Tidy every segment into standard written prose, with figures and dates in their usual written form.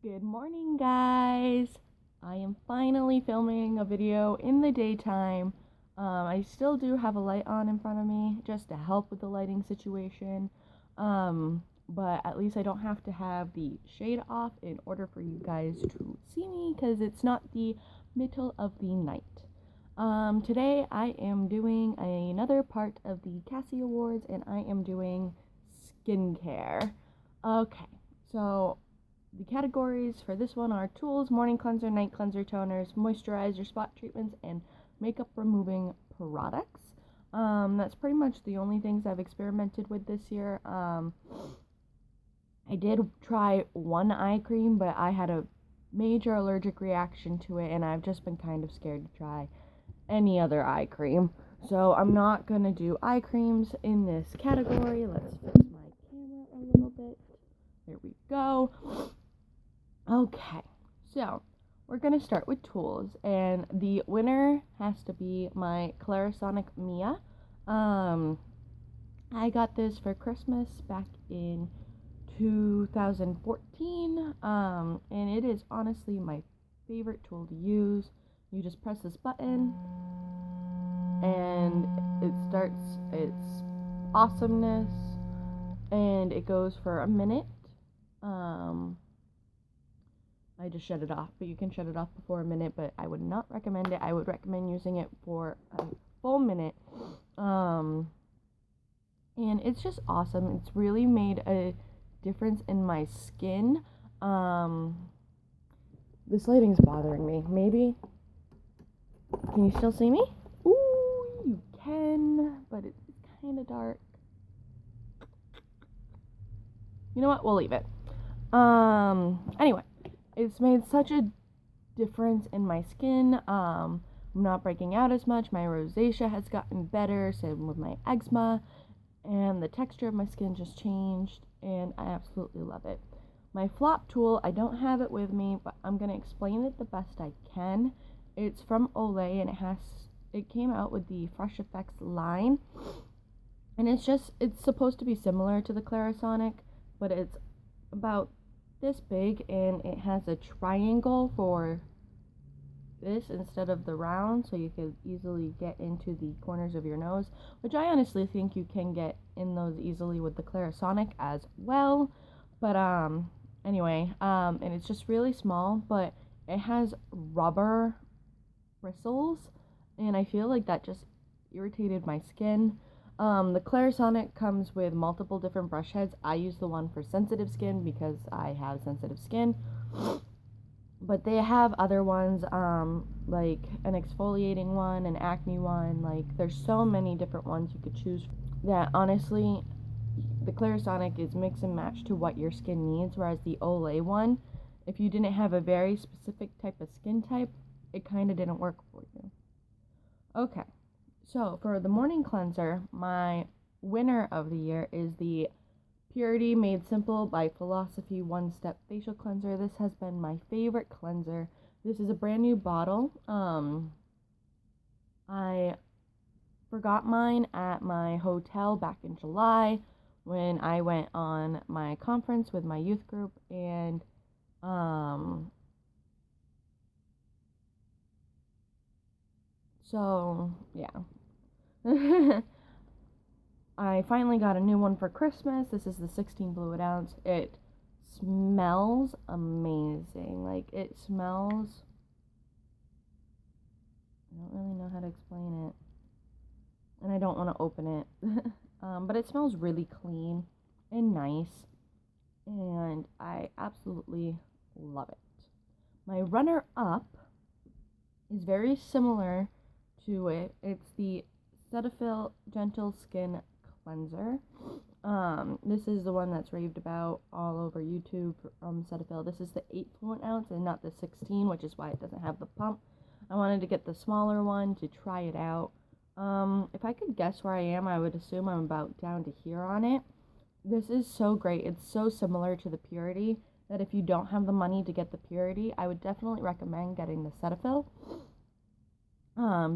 Good morning, guys. I am finally filming a video in the daytime. I still do have a light on in front of me just to help with the lighting situation. But at least I don't have to have the shade off in order for you guys to see me because it's not the middle of the night. Today I am doing another part of the Cassie Awards and I am doing skincare. Okay, so the categories for this one are tools, morning cleanser, night cleanser, toners, moisturizer, spot treatments, and makeup removing products. That's pretty much the only things I've experimented with this year. I did try one eye cream, but I had a major allergic reaction to it, and I've just been kind of scared to try any other eye cream. So I'm not going to do eye creams in this category. Let's fix my camera a little bit. There we go. Okay, so we're going to start with tools, and the winner has to be my Clarisonic Mia. I got this for Christmas back in 2014, and it is honestly my favorite tool to use. You just press this button, and it starts its awesomeness, and it goes for a minute. I just shut it off, but you can shut it off before a minute, but I would not recommend it. I would recommend using it for a full minute. And it's just awesome. It's really made a difference in my skin. This lighting's bothering me. Maybe. Can you still see me? Ooh, you can, but it's kind of dark. You know what? We'll leave it. Anyway. It's made such a difference in my skin. I'm not breaking out as much. My rosacea has gotten better. Same with my eczema. And the texture of my skin just changed. And I absolutely love it. My flop tool, I don't have it with me, but I'm going to explain it the best I can. It's from Olay, and it came out with the Fresh Effects line. And it's supposed to be similar to the Clarisonic, but it's about this big, and it has a triangle for this instead of the round, so you could easily get into the corners of your nose, which I honestly think you can get in those easily with the Clarisonic as well. But anyway, and it's just really small, but it has rubber bristles, and I feel like that just irritated my skin. The Clarisonic comes with multiple different brush heads. I use the one for sensitive skin because I have sensitive skin. But they have other ones, like an exfoliating one, an acne one. Like, there's so many different ones you could choose that honestly, the Clarisonic is mix and match to what your skin needs, whereas the Olay one, if you didn't have a very specific type of skin type, it kind of didn't work for you. Okay. So, for the morning cleanser, my winner of the year is the Purity Made Simple by Philosophy One Step Facial Cleanser. This has been my favorite cleanser. This is a brand new bottle. I forgot mine at my hotel back in July when I went on my conference with my youth group, and so, yeah. I finally got a new one for Christmas. This is the 16 fluid ounce. It smells amazing. Like, it smells... I don't really know how to explain it. And I don't want to open it. But it smells really clean and nice. And I absolutely love it. My runner-up is very similar to it. It's the Cetaphil Gentle Skin Cleanser. This is the one that's raved about all over YouTube from Cetaphil. This is the 8 fluid ounce and not the 16, which is why it doesn't have the pump. I wanted to get the smaller one to try it out. If I could guess where I am, I would assume I'm about down to here on it. This is so great. It's so similar to the Purity that if you don't have the money to get the Purity, I would definitely recommend getting the Cetaphil.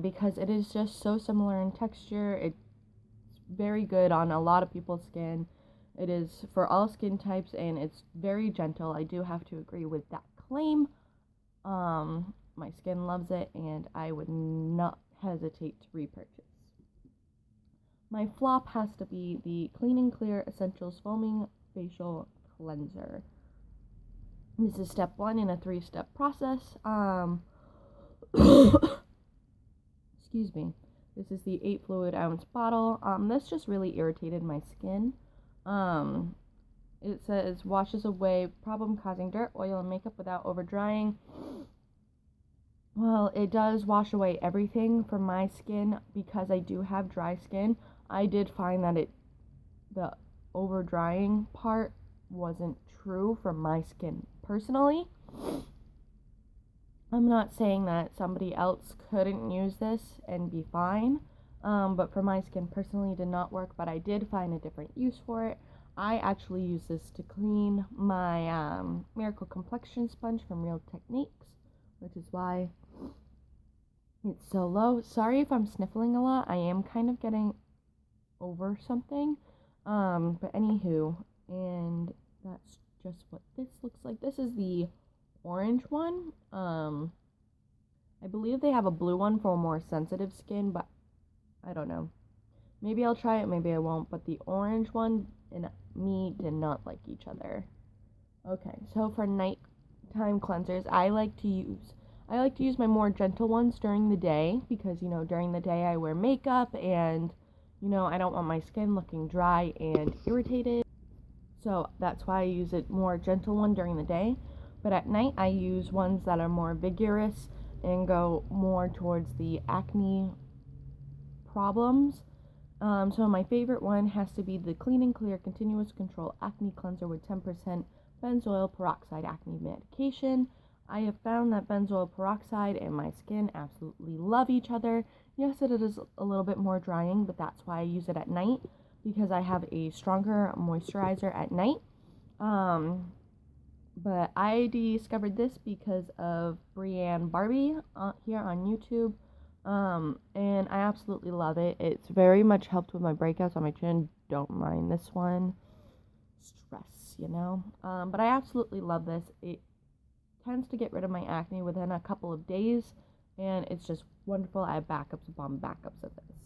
Because it is just so similar in texture. It's very good on a lot of people's skin, It is for all skin types, and it's very gentle. I do have to agree with that claim. My skin loves it, and I would not hesitate to repurchase. My flop has to be the Clean and Clear Essentials Foaming Facial Cleanser. This is step 1 in a 3-step process. Excuse me. This is the 8 fluid ounce bottle. This just really irritated my skin. It says washes away problem-causing dirt, oil, and makeup without over-drying. Well, it does wash away everything from my skin because I do have dry skin. I did find that the over-drying part wasn't true for my skin personally. I'm not saying that somebody else couldn't use this and be fine, but for my skin personally it did not work, but I did find a different use for it. I actually use this to clean my Miracle Complexion Sponge from Real Techniques, which is why it's so low. Sorry if I'm sniffling a lot. I am kind of getting over something. But anywho, and that's just what this looks like. This is the orange one. I believe they have a blue one for more sensitive skin, but I don't know. Maybe I'll try it, maybe I won't, but the orange one and me did not like each other. Okay, so for nighttime cleansers, I like to use my more gentle ones during the day because, during the day I wear makeup and, I don't want my skin looking dry and irritated. So that's why I use a more gentle one during the day. But at night, I use ones that are more vigorous and go more towards the acne problems. So my favorite one has to be the Clean and Clear Continuous Control Acne Cleanser with 10% benzoyl peroxide acne medication. I have found that benzoyl peroxide and my skin absolutely love each other. Yes, it is a little bit more drying, but that's why I use it at night because I have a stronger moisturizer at night. But I discovered this because of Brienne Barbie here on YouTube. And I absolutely love it. It's very much helped with my breakouts on my chin. Don't mind this one. Stress, But I absolutely love this. It tends to get rid of my acne within a couple of days, and it's just wonderful. I have backups upon backups of this.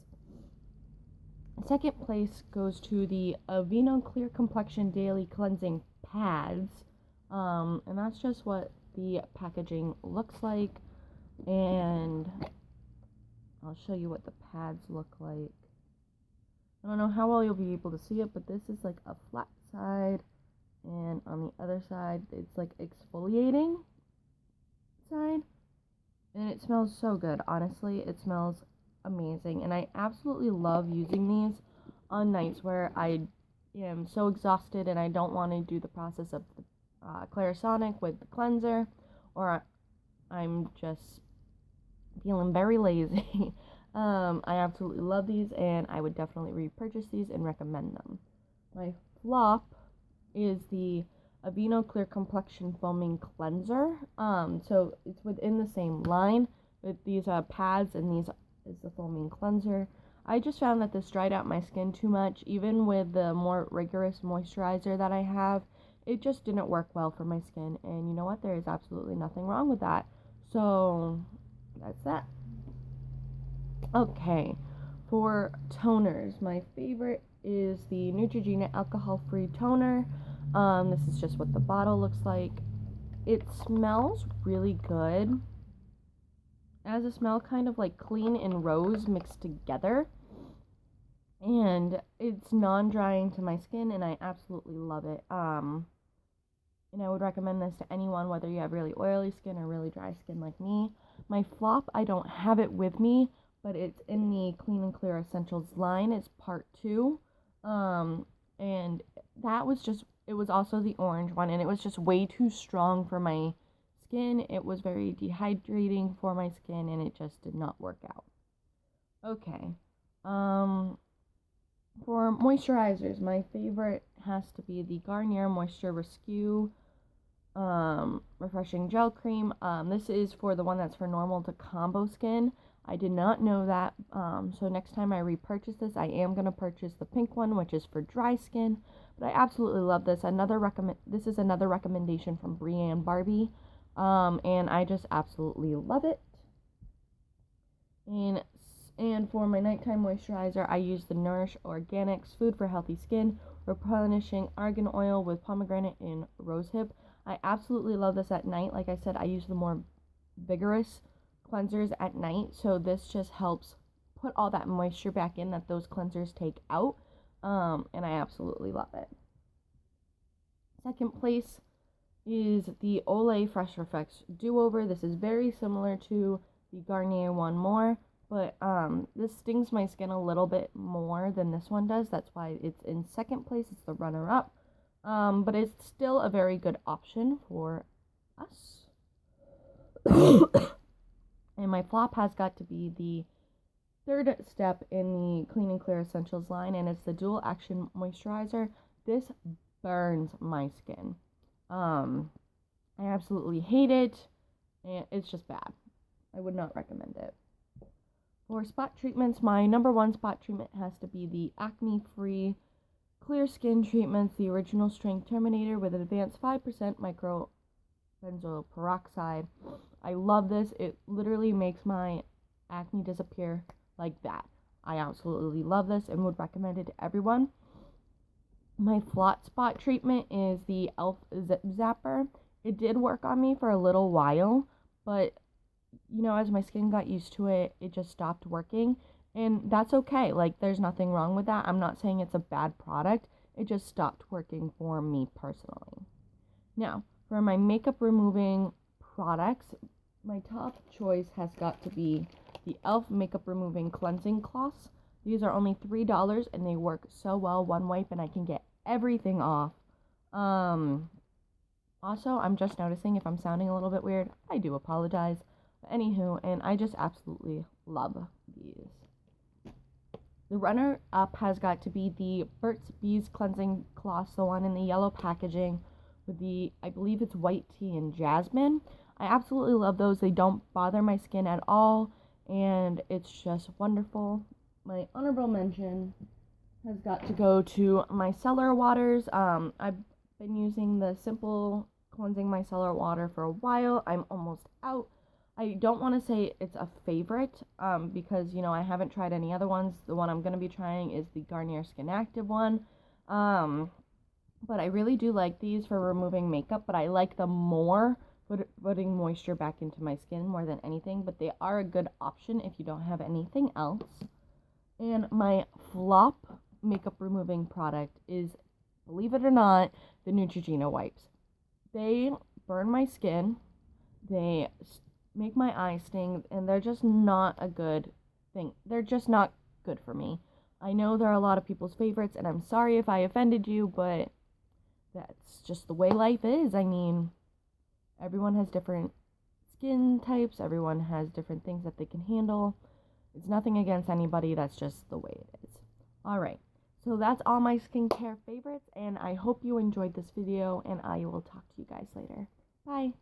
Second place goes to the Aveeno Clear Complexion Daily Cleansing Pads. And that's just what the packaging looks like. And I'll show you what the pads look like. I don't know how well you'll be able to see it, but this is like a flat side, and on the other side, it's like exfoliating side, and it smells so good. Honestly, it smells amazing, and I absolutely love using these on nights where I am so exhausted and I don't want to do the process of the Clarisonic with the cleanser, or I'm just feeling very lazy. I absolutely love these, and I would definitely repurchase these and recommend them. My flop is the Aveeno Clear Complexion Foaming Cleanser. So it's within the same line with these pads, and these is the foaming cleanser. I just found that this dried out my skin too much. Even with the more rigorous moisturizer that I have, it just didn't work well for my skin, and you know what? There is absolutely nothing wrong with that. So that's that. Okay, for toners, my favorite is the Neutrogena alcohol-free toner. This is just what the bottle looks like. It smells really good. It has a smell kind of like clean and rose mixed together. And it's non-drying to my skin, and I absolutely love it. And I would recommend this to anyone, whether you have really oily skin or really dry skin like me. My flop, I don't have it with me, but it's in the Clean and Clear Essentials line. It's part 2. And that was just, it was also the orange one, and it was just way too strong for my skin. It was very dehydrating for my skin, and it just did not work out. Okay. For moisturizers, my favorite has to be the Garnier Moisture Rescue Refreshing Gel Cream. This is for the one that's for normal to combo skin. I did not know that, so next time I repurchase this, I am going to purchase the pink one, which is for dry skin. But I absolutely love this. This is another recommendation from Brienne Barbie. And I just absolutely love it. And for my nighttime moisturizer, I use the Nourish Organics Food for Healthy Skin Replenishing Argan Oil with Pomegranate and Rosehip. I absolutely love this at night. Like I said, I use the more vigorous cleansers at night, so this just helps put all that moisture back in that those cleansers take out. And I absolutely love it. Second place is the Olay Fresh Effects Do-Over. This is very similar to the Garnier One More, but this stings my skin a little bit more than this one does. That's why it's in second place. It's the runner-up, but it's still a very good option for us. And my flop has got to be the third step in the Clean and Clear Essentials line, and it's the Dual Action Moisturizer. This burns my skin. I absolutely hate it, and it's just bad. I would not recommend it. For spot treatments, my number one spot treatment has to be the acne-free Clear Skin Treatments, the original strength Terminator with an advanced 5% microbenzoyl peroxide. I love this. It literally makes my acne disappear like that. I absolutely love this and would recommend it to everyone. My flat spot treatment is the e.l.f. Zip Zapper. It did work on me for a little while, but you know, as my skin got used to it, it just stopped working, and that's okay. Like, there's nothing wrong with that. I'm not saying it's a bad product. It just stopped working for me personally. Now, for my makeup removing products, my top choice has got to be the e.l.f. Makeup Removing Cleansing Cloths. These are only $3, and they work so well. One wipe, and I can get everything off. Also, I'm just noticing if I'm sounding a little bit weird. I do apologize. But anywho, and I just absolutely love these. The runner-up has got to be the Burt's Bees Cleansing Cloths, the one in the yellow packaging with the, I believe it's white tea and jasmine. I absolutely love those. They don't bother my skin at all, and it's just wonderful. My honorable mention has got to go to my micellar waters. I've been using the Simple Cleansing Micellar Water for a while. I'm almost out. I don't want to say it's a favorite because, you know, I haven't tried any other ones. The one I'm going to be trying is the Garnier Skin Active one. But I really do like these for removing makeup, but I like them more putting moisture back into my skin more than anything. But they are a good option if you don't have anything else. And my flop makeup removing product is, believe it or not, the Neutrogena wipes. They burn my skin. They make my eyes sting, and they're just not a good thing. They're just not good for me. I know they're a lot of people's favorites, and I'm sorry if I offended you, but that's just the way life is. I mean, everyone has different skin types. Everyone has different things that they can handle. It's nothing against anybody. That's just the way it is. All right. So that's all my skincare favorites, and I hope you enjoyed this video, and I will talk to you guys later. Bye.